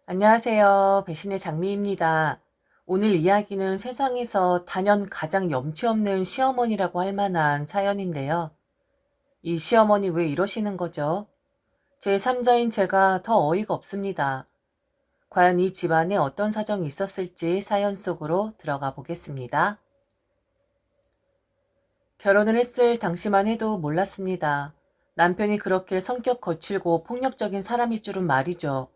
안녕하세요. 배신의 장미입니다. 오늘 이야기는 세상에서 단연 가장 염치 없는 시어머니라고 할 만한 사연인데요. 이 시어머니 왜 이러시는 거죠? 제 3자인 제가 더 어이가 없습니다. 과연 이 집안에 어떤 사정이 있었을지 사연 속으로 들어가 보겠습니다. 결혼을 했을 당시만 해도 몰랐습니다. 남편이 그렇게 성격 거칠고 폭력적인 사람일 줄은 말이죠.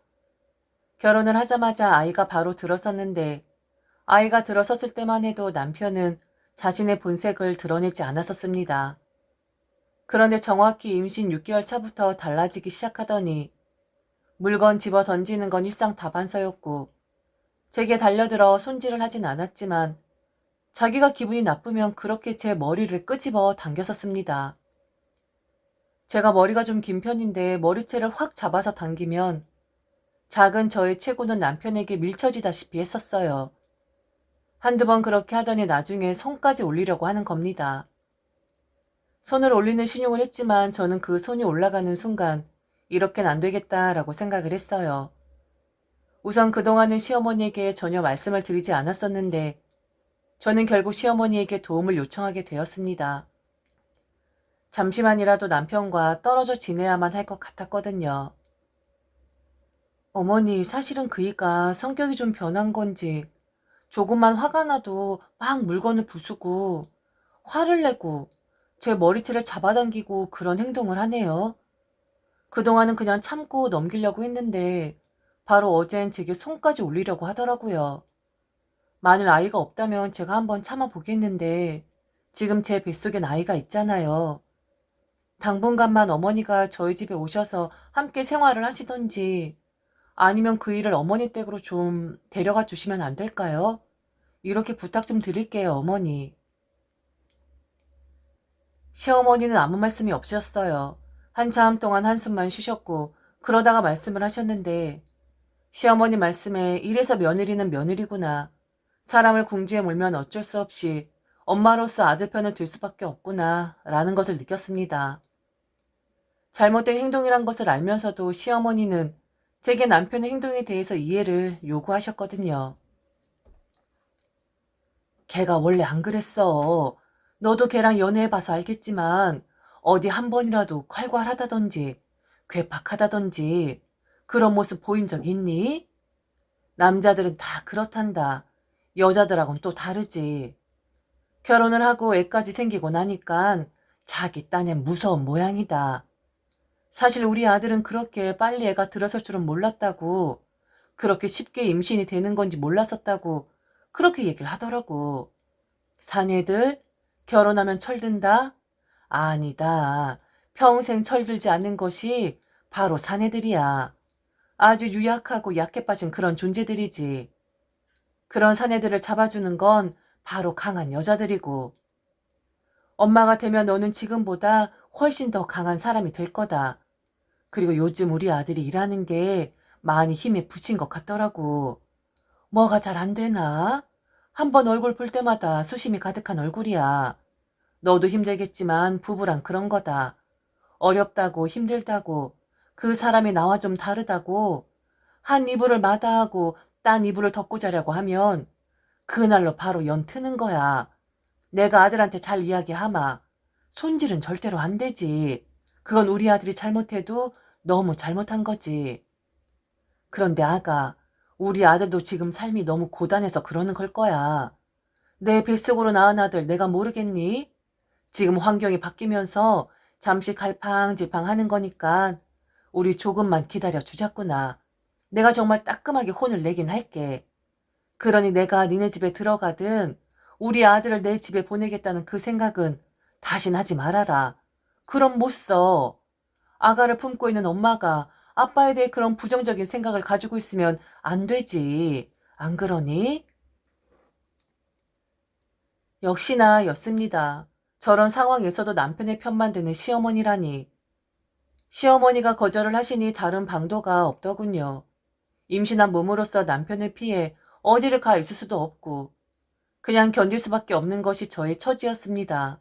결혼을 하자마자 아이가 바로 들어섰는데 아이가 들어섰을 때만 해도 남편은 자신의 본색을 드러내지 않았었습니다. 그런데 정확히 임신 6개월 차부터 달라지기 시작하더니 물건 집어 던지는 건 일상다반사였고 제게 달려들어 손질을 하진 않았지만 자기가 기분이 나쁘면 그렇게 제 머리를 끄집어 당겼었습니다. 제가 머리가 좀 긴 편인데 머리채를 확 잡아서 당기면 작은 저의 체구는 남편에게 밀쳐지다시피 했었어요. 한두 번 그렇게 하더니 나중에 손까지 올리려고 하는 겁니다. 손을 올리는 신용을 했지만 저는 그 손이 올라가는 순간 이렇게는 안 되겠다라고 생각을 했어요. 우선 그동안은 시어머니에게 전혀 말씀을 드리지 않았었는데 저는 결국 시어머니에게 도움을 요청하게 되었습니다. 잠시만이라도 남편과 떨어져 지내야만 할 것 같았거든요. 어머니, 사실은 그이가 성격이 좀 변한 건지 조금만 화가 나도 막 물건을 부수고 화를 내고 제 머리채를 잡아당기고 그런 행동을 하네요. 그동안은 그냥 참고 넘기려고 했는데 바로 어젠 제게 손까지 올리려고 하더라고요. 만일 아이가 없다면 제가 한번 참아보겠는데 지금 제 뱃속엔 아이가 있잖아요. 당분간만 어머니가 저희 집에 오셔서 함께 생활을 하시던지 아니면 그 일을 어머니 댁으로 좀 데려가 주시면 안 될까요? 이렇게 부탁 좀 드릴게요, 어머니. 시어머니는 아무 말씀이 없으셨어요. 한참 동안 한숨만 쉬셨고 그러다가 말씀을 하셨는데 시어머니 말씀에 이래서 며느리는 며느리구나. 사람을 궁지에 몰면 어쩔 수 없이 엄마로서 아들 편을 들 수밖에 없구나 라는 것을 느꼈습니다. 잘못된 행동이란 것을 알면서도 시어머니는 제게 남편의 행동에 대해서 이해를 요구하셨거든요. 걔가 원래 안 그랬어. 너도 걔랑 연애해봐서 알겠지만 어디 한 번이라도 콸콸하다던지 괴팍하다던지 그런 모습 보인 적 있니? 남자들은 다 그렇단다. 여자들하고는 또 다르지. 결혼을 하고 애까지 생기고 나니까 자기 딴엔 무서운 모양이다. 사실 우리 아들은 그렇게 빨리 애가 들어설 줄은 몰랐다고, 그렇게 쉽게 임신이 되는 건지 몰랐었다고 그렇게 얘기를 하더라고. 사내들 결혼하면 철든다? 아니다. 평생 철들지 않는 것이 바로 사내들이야. 아주 유약하고 약해 빠진 그런 존재들이지. 그런 사내들을 잡아주는 건 바로 강한 여자들이고, 엄마가 되면 너는 지금보다 훨씬 더 강한 사람이 될 거다. 그리고 요즘 우리 아들이 일하는 게 많이 힘에 부친 것 같더라고. 뭐가 잘 안 되나? 한번 얼굴 볼 때마다 수심이 가득한 얼굴이야. 너도 힘들겠지만 부부란 그런 거다. 어렵다고 힘들다고 그 사람이 나와 좀 다르다고 한 이불을 마다하고 딴 이불을 덮고 자려고 하면 그날로 바로 연 트는 거야. 내가 아들한테 잘 이야기하마. 손질은 절대로 안 되지. 그건 우리 아들이 잘못해도 너무 잘못한 거지. 그런데 아가, 우리 아들도 지금 삶이 너무 고단해서 그러는 걸 거야. 내 뱃속으로 낳은 아들 내가 모르겠니? 지금 환경이 바뀌면서 잠시 갈팡질팡 하는 거니까 우리 조금만 기다려 주자꾸나. 내가 정말 따끔하게 혼을 내긴 할게. 그러니 내가 니네 집에 들어가든 우리 아들을 내 집에 보내겠다는 그 생각은 다신 하지 말아라. 그럼 못 써. 아가를 품고 있는 엄마가 아빠에 대해 그런 부정적인 생각을 가지고 있으면 안 되지. 안 그러니? 역시나 였습니다. 저런 상황에서도 남편의 편만 드는 시어머니라니. 시어머니가 거절을 하시니 다른 방도가 없더군요. 임신한 몸으로서 남편을 피해 어디를 가 있을 수도 없고 그냥 견딜 수밖에 없는 것이 저의 처지였습니다.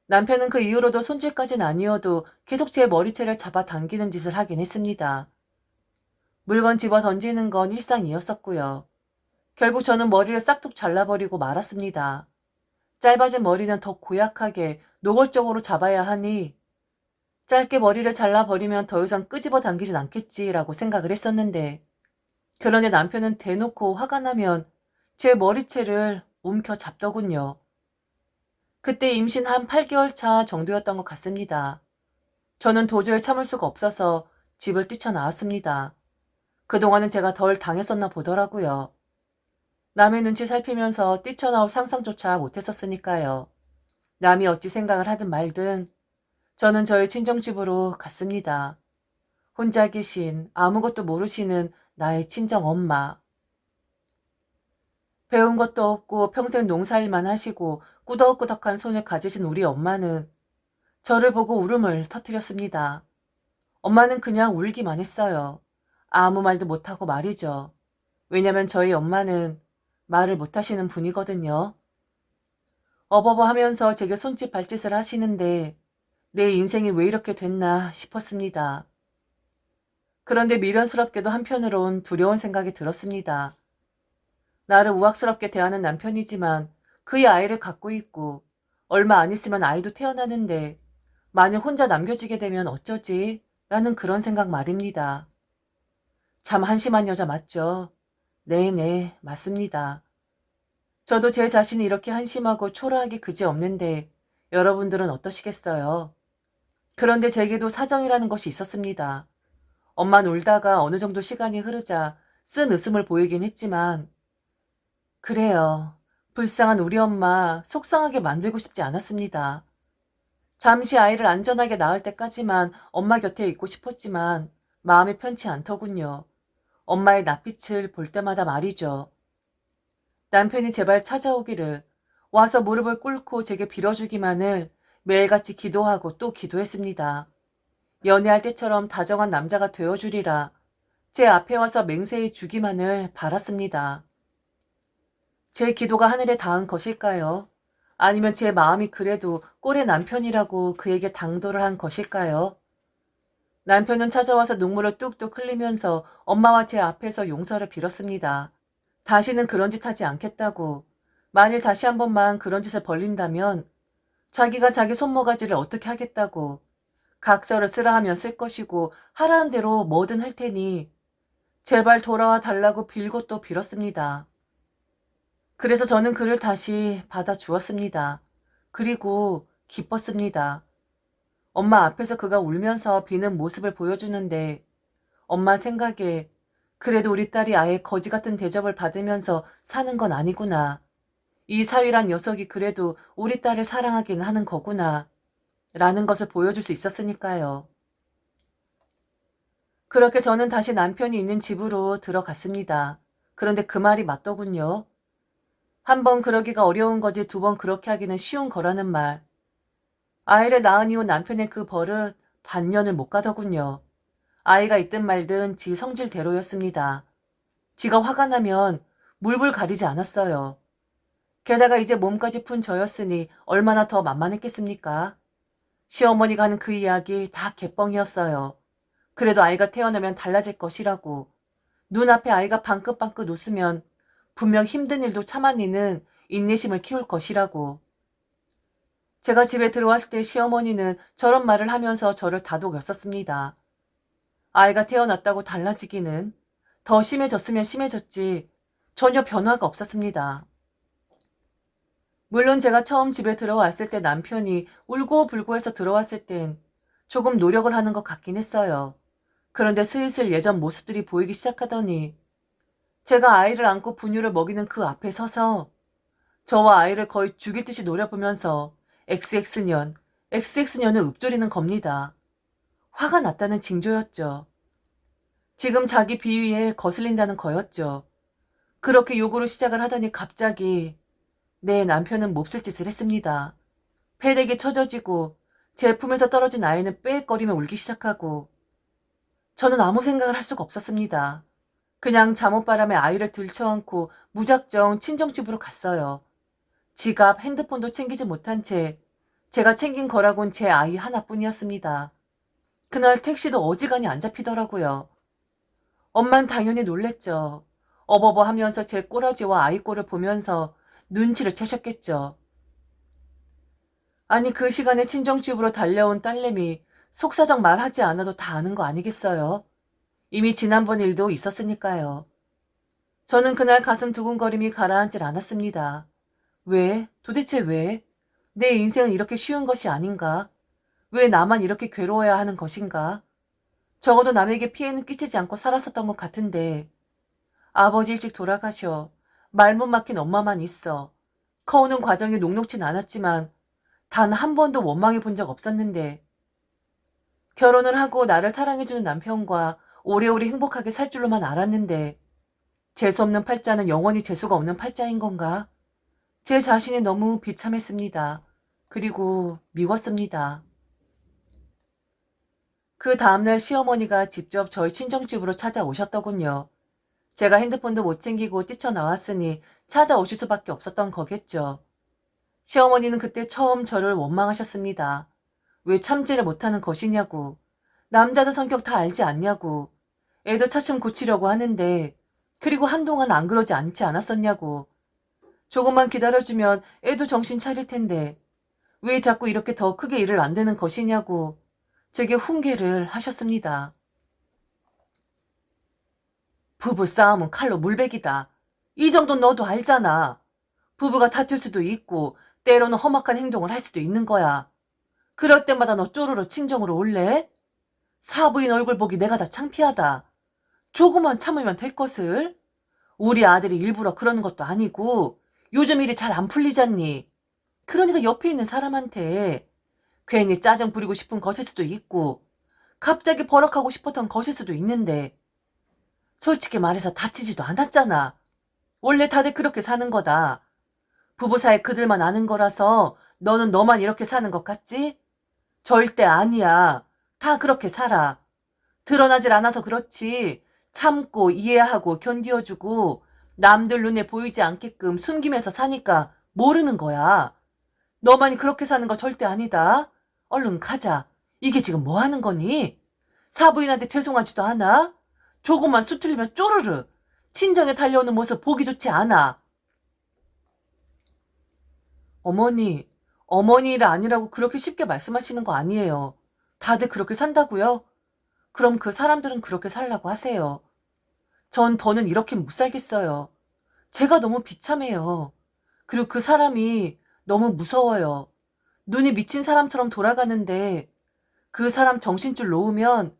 남편은 그 이후로도 손질까진 아니어도 계속 제 머리채를 잡아 당기는 짓을 하긴 했습니다. 물건 집어 던지는 건 일상이었었고요. 결국 저는 머리를 싹둑 잘라버리고 말았습니다. 짧아진 머리는 더 고약하게 노골적으로 잡아야 하니 짧게 머리를 잘라버리면 더 이상 끄집어 당기진 않겠지라고 생각을 했었는데, 그런데 남편은 대놓고 화가 나면 제 머리채를 움켜잡더군요. 그때 임신 한 8개월 차 정도였던 것 같습니다. 저는 도저히 참을 수가 없어서 집을 뛰쳐나왔습니다. 그동안은 제가 덜 당했었나 보더라고요. 남의 눈치 살피면서 뛰쳐나올 상상조차 못했었으니까요. 남이 어찌 생각을 하든 말든 저는 저희 친정집으로 갔습니다. 혼자 계신 아무것도 모르시는 나의 친정 엄마. 배운 것도 없고 평생 농사일만 하시고 꾸덕꾸덕한 손을 가지신 우리 엄마는 저를 보고 울음을 터뜨렸습니다. 엄마는 그냥 울기만 했어요. 아무 말도 못하고 말이죠. 왜냐면 저희 엄마는 말을 못하시는 분이거든요. 어버버 하면서 제게 손짓 발짓을 하시는데 내 인생이 왜 이렇게 됐나 싶었습니다. 그런데 미련스럽게도 한편으론 두려운 생각이 들었습니다. 나를 우악스럽게 대하는 남편이지만 그의 아이를 갖고 있고 얼마 안 있으면 아이도 태어나는데 만일 혼자 남겨지게 되면 어쩌지? 라는 그런 생각 말입니다. 참 한심한 여자 맞죠? 네네, 맞습니다. 저도 제 자신이 이렇게 한심하고 초라하기 그지없는데 여러분들은 어떠시겠어요? 그런데 제게도 사정이라는 것이 있었습니다. 엄만 울다가 어느 정도 시간이 흐르자 쓴 웃음을 보이긴 했지만, 그래요. 불쌍한 우리 엄마 속상하게 만들고 싶지 않았습니다. 잠시 아이를 안전하게 낳을 때까지만 엄마 곁에 있고 싶었지만 마음이 편치 않더군요. 엄마의 낯빛을 볼 때마다 말이죠. 남편이 제발 찾아오기를, 와서 무릎을 꿇고 제게 빌어주기만을 매일같이 기도하고 또 기도했습니다. 연애할 때처럼 다정한 남자가 되어주리라 제 앞에 와서 맹세해 주기만을 바랐습니다. 제 기도가 하늘에 닿은 것일까요? 아니면 제 마음이 그래도 꼴의 남편이라고 그에게 당도를 한 것일까요? 남편은 찾아와서 눈물을 뚝뚝 흘리면서 엄마와 제 앞에서 용서를 빌었습니다. 다시는 그런 짓 하지 않겠다고, 만일 다시 한 번만 그런 짓을 벌린다면 자기가 자기 손모가지를 어떻게 하겠다고, 각서를 쓰라 하면 쓸 것이고 하라는 대로 뭐든 할 테니 제발 돌아와 달라고 빌고 또 빌었습니다. 그래서 저는 그를 다시 받아주었습니다. 그리고 기뻤습니다. 엄마 앞에서 그가 울면서 비는 모습을 보여주는데 엄마 생각에 그래도 우리 딸이 아예 거지 같은 대접을 받으면서 사는 건 아니구나. 이 사위란 녀석이 그래도 우리 딸을 사랑하긴 하는 거구나. 라는 것을 보여줄 수 있었으니까요. 그렇게 저는 다시 남편이 있는 집으로 들어갔습니다. 그런데 그 말이 맞더군요. 한 번 그러기가 어려운 거지 두 번 그렇게 하기는 쉬운 거라는 말. 아이를 낳은 이후 남편의 그 버릇 반년을 못 가더군요. 아이가 있든 말든 지 성질대로였습니다. 지가 화가 나면 물불 가리지 않았어요. 게다가 이제 몸까지 푼 저였으니 얼마나 더 만만했겠습니까? 시어머니가 하는 그 이야기 다 개뻥이었어요. 그래도 아이가 태어나면 달라질 것이라고. 눈앞에 아이가 방긋방긋 웃으면 분명 힘든 일도 참아내는 인내심을 키울 것이라고. 제가 집에 들어왔을 때 시어머니는 저런 말을 하면서 저를 다독였었습니다. 아이가 태어났다고 달라지기는, 더 심해졌으면 심해졌지 전혀 변화가 없었습니다. 물론 제가 처음 집에 들어왔을 때 남편이 울고불고 해서 들어왔을 땐 조금 노력을 하는 것 같긴 했어요. 그런데 슬슬 예전 모습들이 보이기 시작하더니 제가 아이를 안고 분유를 먹이는 그 앞에 서서 저와 아이를 거의 죽일 듯이 노려보면서 XX년, XX년을 읊조리는 겁니다. 화가 났다는 징조였죠. 지금 자기 비위에 거슬린다는 거였죠. 그렇게 요구를 시작을 하더니 갑자기 내 남편은 몹쓸 짓을 했습니다. 패대기 쳐져지고 제 품에서 떨어진 아이는 빽거리며 울기 시작하고 저는 아무 생각을 할 수가 없었습니다. 그냥 잠옷바람에 아이를 들쳐안고 무작정 친정집으로 갔어요. 지갑, 핸드폰도 챙기지 못한 채 제가 챙긴 거라곤 제 아이 하나뿐이었습니다. 그날 택시도 어지간히 안 잡히더라고요. 엄만 당연히 놀랬죠. 어버버 하면서 제 꼬라지와 아이 꼴을 보면서 눈치를 채셨겠죠. 아니 그 시간에 친정집으로 달려온 딸내미 속사정 말하지 않아도 다 아는 거 아니겠어요? 이미 지난번 일도 있었으니까요. 저는 그날 가슴 두근거림이 가라앉질 않았습니다. 왜? 도대체 왜? 내 인생은 이렇게 쉬운 것이 아닌가? 왜 나만 이렇게 괴로워야 하는 것인가? 적어도 남에게 피해는 끼치지 않고 살았었던 것 같은데 아버지 일찍 돌아가셔. 말 못 막힌 엄마만 있어. 커오는 과정이 녹록진 않았지만 단 한 번도 원망해 본 적 없었는데 결혼을 하고 나를 사랑해주는 남편과 오래오래 행복하게 살 줄로만 알았는데 재수없는 팔자는 영원히 재수가 없는 팔자인 건가? 제 자신이 너무 비참했습니다. 그리고 미웠습니다. 그 다음날 시어머니가 직접 저희 친정집으로 찾아오셨더군요. 제가 핸드폰도 못 챙기고 뛰쳐나왔으니 찾아오실 수밖에 없었던 거겠죠. 시어머니는 그때 처음 저를 원망하셨습니다. 왜 참지를 못하는 것이냐고. 남자들 성격 다 알지 않냐고. 애도 차츰 고치려고 하는데 그리고 한동안 안 그러지 않지 않았었냐고. 조금만 기다려주면 애도 정신 차릴 텐데 왜 자꾸 이렇게 더 크게 일을 만드는 것이냐고 제게 훈계를 하셨습니다. 부부 싸움은 칼로 물베기다. 이 정도는 너도 알잖아. 부부가 다툴 수도 있고 때로는 험악한 행동을 할 수도 있는 거야. 그럴 때마다 너 쪼르르 친정으로 올래? 사부인 얼굴 보기 내가 다 창피하다. 조금만 참으면 될 것을. 우리 아들이 일부러 그러는 것도 아니고 요즘 일이 잘 안 풀리잖니. 그러니까 옆에 있는 사람한테 괜히 짜증 부리고 싶은 것일 수도 있고 갑자기 버럭하고 싶었던 것일 수도 있는데 솔직히 말해서 다치지도 않았잖아. 원래 다들 그렇게 사는 거다. 부부 사이 그들만 아는 거라서 너는 너만 이렇게 사는 것 같지? 절대 아니야. 다 그렇게 살아. 드러나질 않아서 그렇지. 참고 이해하고 견디어주고 남들 눈에 보이지 않게끔 숨기면서 사니까 모르는 거야. 너만이 그렇게 사는 거 절대 아니다. 얼른 가자. 이게 지금 뭐 하는 거니? 사부인한테 죄송하지도 않아? 조금만 수틀리면 쪼르르. 친정에 달려오는 모습 보기 좋지 않아. 어머니, 어머니 일 아니라고 그렇게 쉽게 말씀하시는 거 아니에요. 다들 그렇게 산다고요? 그럼 그 사람들은 그렇게 살라고 하세요. 전 더는 이렇게 못 살겠어요. 제가 너무 비참해요. 그리고 그 사람이 너무 무서워요. 눈이 미친 사람처럼 돌아가는데 그 사람 정신줄 놓으면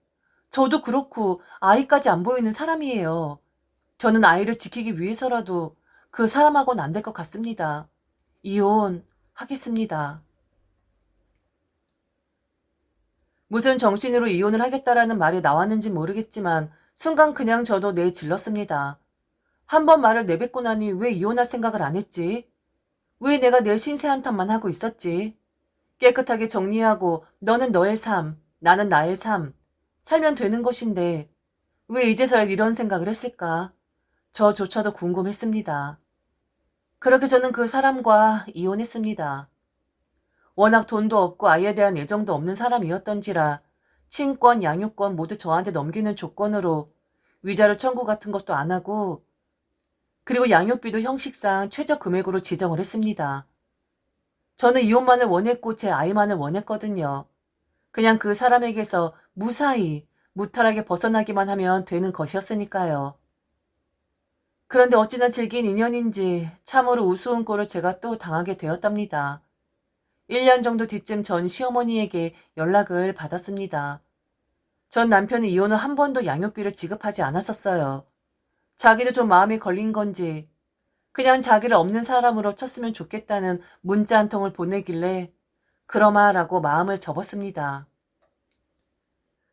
저도 그렇고 아이까지 안 보이는 사람이에요. 저는 아이를 지키기 위해서라도 그 사람하고는 안 될 것 같습니다. 이혼하겠습니다. 무슨 정신으로 이혼을 하겠다라는 말이 나왔는지 모르겠지만 순간 그냥 저도 내질렀습니다. 한 번 말을 내뱉고 나니 왜 이혼할 생각을 안 했지? 왜 내가 내 신세 한탄만 하고 있었지? 깨끗하게 정리하고 너는 너의 삶, 나는 나의 삶, 살면 되는 것인데 왜 이제서야 이런 생각을 했을까? 저조차도 궁금했습니다. 그렇게 저는 그 사람과 이혼했습니다. 워낙 돈도 없고 아이에 대한 애정도 없는 사람이었던지라 친권, 양육권 모두 저한테 넘기는 조건으로 위자료 청구 같은 것도 안 하고 그리고 양육비도 형식상 최저 금액으로 지정을 했습니다. 저는 이혼만을 원했고 제 아이만을 원했거든요. 그냥 그 사람에게서 무사히 무탈하게 벗어나기만 하면 되는 것이었으니까요. 그런데 어찌나 질긴 인연인지 참으로 우스운 꼴을 제가 또 당하게 되었답니다. 1년 정도 뒤쯤 전 시어머니에게 연락을 받았습니다. 전 남편이 이혼 후 한 번도 양육비를 지급하지 않았었어요. 자기도 좀 마음이 걸린 건지 그냥 자기를 없는 사람으로 쳤으면 좋겠다는 문자 한 통을 보내길래 그러마라고 마음을 접었습니다.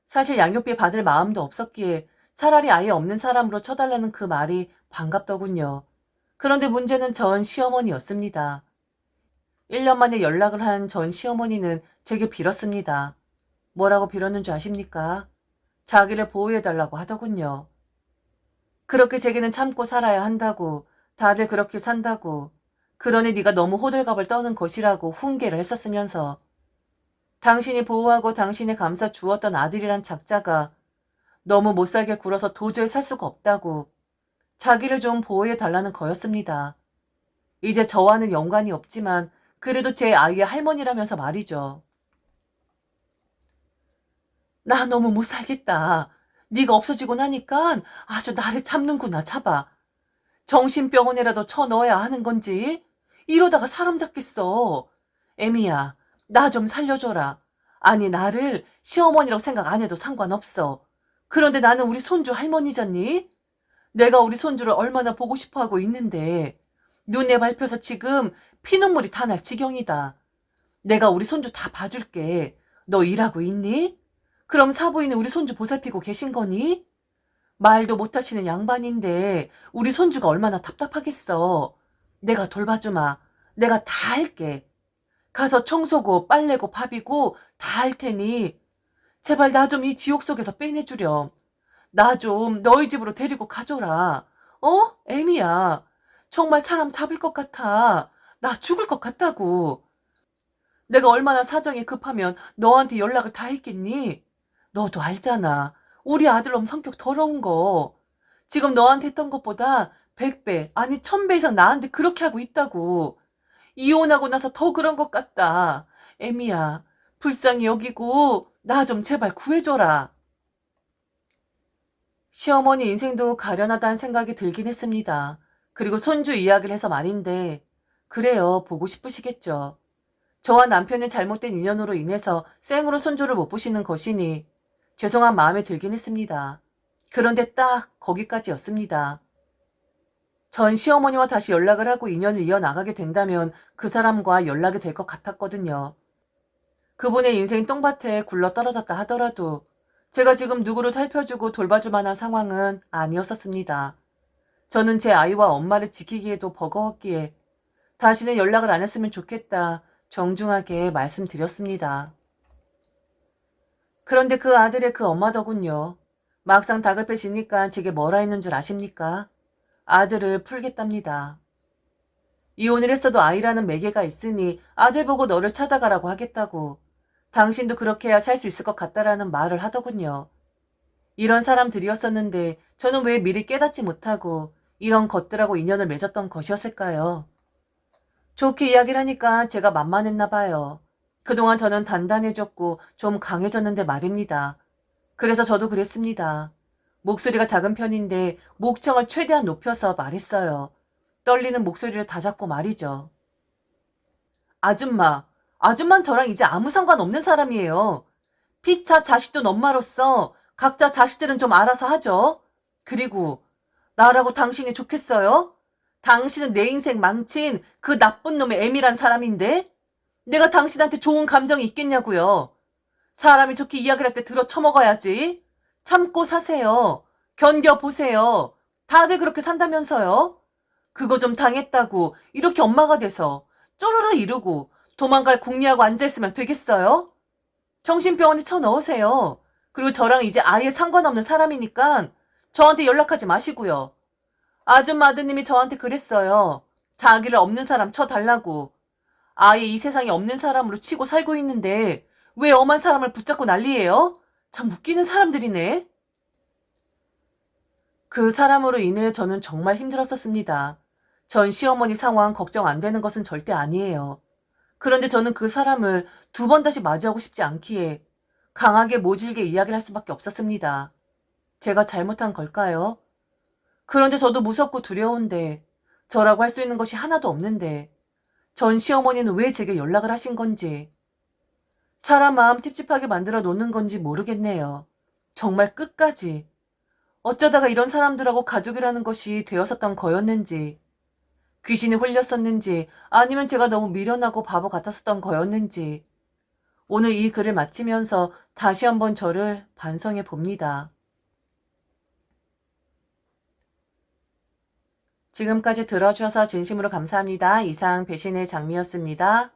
사실 양육비 받을 마음도 없었기에 차라리 아예 없는 사람으로 쳐달라는 그 말이 반갑더군요. 그런데 문제는 전 시어머니였습니다. 1년 만에 연락을 한 전 시어머니는 제게 빌었습니다. 뭐라고 빌었는 줄 아십니까? 자기를 보호해달라고 하더군요. 그렇게 제게는 참고 살아야 한다고, 다들 그렇게 산다고, 그러니 네가 너무 호들갑을 떠는 것이라고 훈계를 했었으면서 당신이 보호하고 당신이 감싸 주었던 아들이란 작자가 너무 못살게 굴어서 도저히 살 수가 없다고 자기를 좀 보호해달라는 거였습니다. 이제 저와는 연관이 없지만 그래도 제 아이의 할머니라면서 말이죠. 나 너무 못 살겠다. 네가 없어지고 나니까 아주 나를 잡는구나, 잡아. 정신병원에라도 쳐넣어야 하는 건지 이러다가 사람 잡겠어. 애미야, 나 좀 살려줘라. 아니, 나를 시어머니라고 생각 안 해도 상관없어. 그런데 나는 우리 손주 할머니잖니? 내가 우리 손주를 얼마나 보고 싶어 하고 있는데 눈에 밟혀서 지금 피눈물이 다 날 지경이다. 내가 우리 손주 다 봐줄게. 너 일하고 있니? 그럼 사부인은 우리 손주 보살피고 계신 거니? 말도 못하시는 양반인데 우리 손주가 얼마나 답답하겠어. 내가 돌봐주마. 내가 다 할게. 가서 청소고 빨래고 밥이고 다 할 테니 제발 나 좀 이 지옥 속에서 빼내주렴. 나 좀 너희 집으로 데리고 가줘라. 어? 애미야. 정말 사람 잡을 것 같아. 나 죽을 것 같다고. 내가 얼마나 사정이 급하면 너한테 연락을 다 했겠니? 너도 알잖아. 우리 아들놈 성격 더러운 거. 지금 너한테 했던 것보다 100배, 아니 1000배 이상 나한테 그렇게 하고 있다고. 이혼하고 나서 더 그런 것 같다. 애미야, 불쌍히 여기고 나 좀 제발 구해줘라. 시어머니 인생도 가련하다는 생각이 들긴 했습니다. 그리고 손주 이야기를 해서 말인데, 그래요, 보고 싶으시겠죠. 저와 남편의 잘못된 인연으로 인해서 생으로 손주를 못 보시는 것이니 죄송한 마음에 들긴 했습니다. 그런데 딱 거기까지였습니다. 전 시어머니와 다시 연락을 하고 인연을 이어나가게 된다면 그 사람과 연락이 될 것 같았거든요. 그분의 인생 똥밭에 굴러 떨어졌다 하더라도 제가 지금 누구를 살펴주고 돌봐줄 만한 상황은 아니었었습니다. 저는 제 아이와 엄마를 지키기에도 버거웠기에 다시는 연락을 안 했으면 좋겠다 정중하게 말씀드렸습니다. 그런데 그 아들의 그 엄마더군요. 막상 다급해지니까 제게 뭐라 했는 줄 아십니까? 아들을 풀겠답니다. 이혼을 했어도 아이라는 매개가 있으니 아들 보고 너를 찾아가라고 하겠다고. 당신도 그렇게 해야 살 수 있을 것 같다라는 말을 하더군요. 이런 사람들이었었는데 저는 왜 미리 깨닫지 못하고 이런 것들하고 인연을 맺었던 것이었을까요? 좋게 이야기를 하니까 제가 만만했나 봐요. 그동안 저는 단단해졌고 좀 강해졌는데 말입니다. 그래서 저도 그랬습니다. 목소리가 작은 편인데 목청을 최대한 높여서 말했어요. 떨리는 목소리를 다잡고 말이죠. 아줌마, 아줌마는 저랑 이제 아무 상관없는 사람이에요. 피차 자식도 엄마로서 각자 자식들은 좀 알아서 하죠. 그리고 나라고 당신이 좋겠어요? 당신은 내 인생 망친 그 나쁜 놈의 애미란 사람인데 내가 당신한테 좋은 감정이 있겠냐고요. 사람이 좋게 이야기를 할 때 들어 쳐먹어야지. 참고 사세요. 견뎌보세요. 다들 그렇게 산다면서요. 그거 좀 당했다고 이렇게 엄마가 돼서 쪼르르 이러고 도망갈 궁리하고 앉아있으면 되겠어요? 정신병원에 쳐넣으세요. 그리고 저랑 이제 아예 상관없는 사람이니까 저한테 연락하지 마시고요. 아줌마 아드님이 저한테 그랬어요. 자기를 없는 사람 쳐달라고. 아예 이 세상에 없는 사람으로 치고 살고 있는데 왜 엄한 사람을 붙잡고 난리예요? 참 웃기는 사람들이네. 그 사람으로 인해 저는 정말 힘들었었습니다. 전 시어머니 상황 걱정 안 되는 것은 절대 아니에요. 그런데 저는 그 사람을 2번 다시 맞이하고 싶지 않기에 강하게 모질게 이야기를 할 수밖에 없었습니다. 제가 잘못한 걸까요? 그런데 저도 무섭고 두려운데 저라고 할 수 있는 것이 하나도 없는데 전 시어머니는 왜 제게 연락을 하신 건지 사람 마음 찝찝하게 만들어 놓는 건지 모르겠네요. 정말 끝까지 어쩌다가 이런 사람들하고 가족이라는 것이 되었었던 거였는지 귀신이 홀렸었는지 아니면 제가 너무 미련하고 바보 같았었던 거였는지 오늘 이 글을 마치면서 다시 한번 저를 반성해 봅니다. 지금까지 들어주셔서 진심으로 감사합니다. 이상 배신의 장미였습니다.